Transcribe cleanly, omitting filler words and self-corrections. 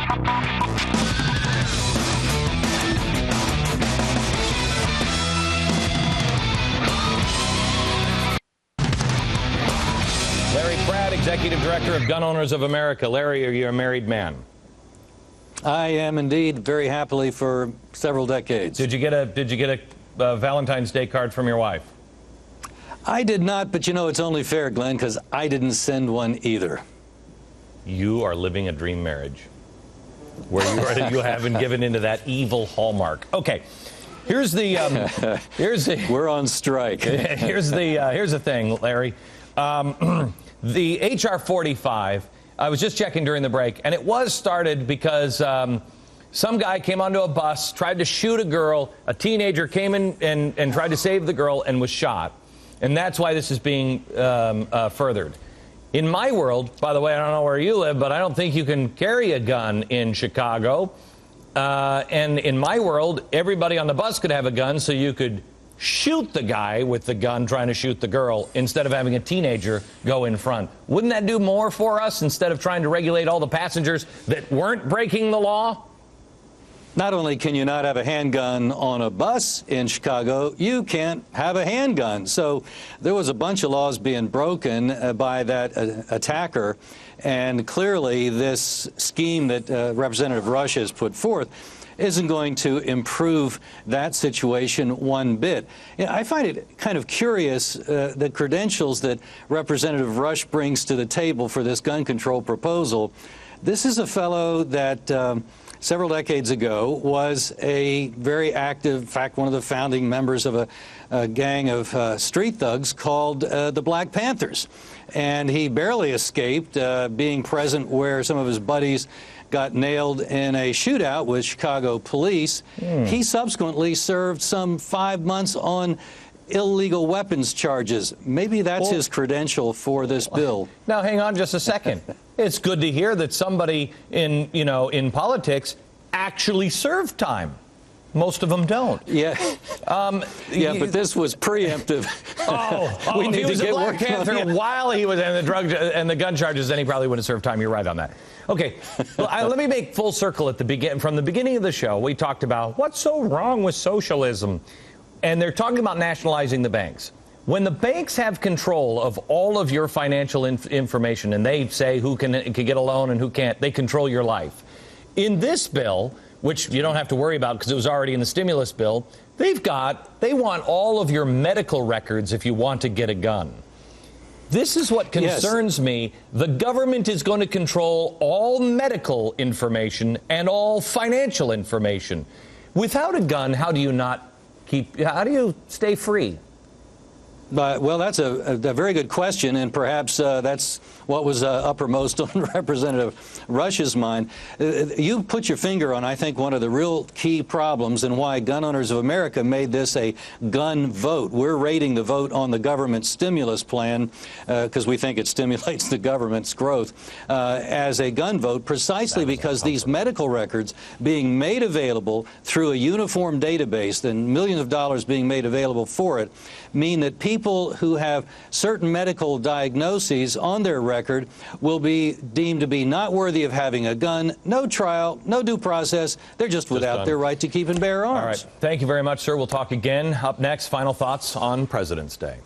Larry Pratt, Executive Director of Gun Owners of America. Larry, are you a married man? I am indeed, very happily for several decades. Did you get a Valentine's Day card from your wife? I did not, but you know, it's only fair, Glenn, because I didn't send one either. You are living a dream marriage where you haven't given into that evil hallmark. Okay, here's the we're on strike. here's the thing, Larry. The H.R. 45, I was just checking during the break, and it was started because some guy came onto a bus, tried to shoot a girl, a teenager came in and tried to save the girl and was shot. And that's why this is being furthered. In my world, by the way, I don't know where you live, but I don't think you can carry a gun in Chicago. And in my world, everybody on the bus could have a gun, so you could shoot the guy with the gun trying to shoot the girl instead of having a teenager go in front. Wouldn't that do more for us instead of trying to regulate all the passengers that weren't breaking the law? Not only can you not have a handgun on a bus in Chicago, you can't have a handgun. So there was a bunch of laws being broken by that attacker, and clearly this scheme that Representative Rush has put forth isn't going to improve that situation one bit. You know, I find it kind of curious the credentials that Representative Rush brings to the table for this gun control proposal. This is a fellow that several decades ago was a very active, in fact, one of the founding members of a gang of street thugs called the Black Panthers. And he barely escaped being present where some of his buddies got nailed in a shootout with Chicago police. He subsequently served some 5 months on illegal weapons charges. Maybe that's his credential for this bill. Now, hang on just a second. It's good to hear that somebody in politics actually served time. Most of them don't. Yeah. But this was preemptive. We need to get Black Panther while he was in the drug and the gun charges, then he probably wouldn't serve time. You're right on that. Okay, well, let me make full circle at the begin. From the beginning of the show, we talked about what's so wrong with socialism, and they're talking about nationalizing the banks. When the banks have control of all of your financial information, and they say who can get a loan and who can't, they control your life. In this bill, which you don't have to worry about because it was already in the stimulus bill, they want all of your medical records if you want to get a gun. This is what concerns me. The government is going to control all medical information and all financial information. Without a gun, how do you stay free? Well, that's a very good question, and perhaps that's what was uppermost on Representative Rush's mind. You put your finger on, I think, one of the real key problems and why Gun Owners of America made this a gun vote. We're rating the vote on the government stimulus plan because we think it stimulates the government's growth as a gun vote, precisely because these medical records being made available through a uniform database and millions of dollars being made available for it mean that people who have certain medical diagnoses on their record will be deemed to be not worthy of having a gun, no trial, no due process. They're just without their right to keep and bear arms. All right. Thank you very much, sir. We'll talk again. Up next, final thoughts on President's Day.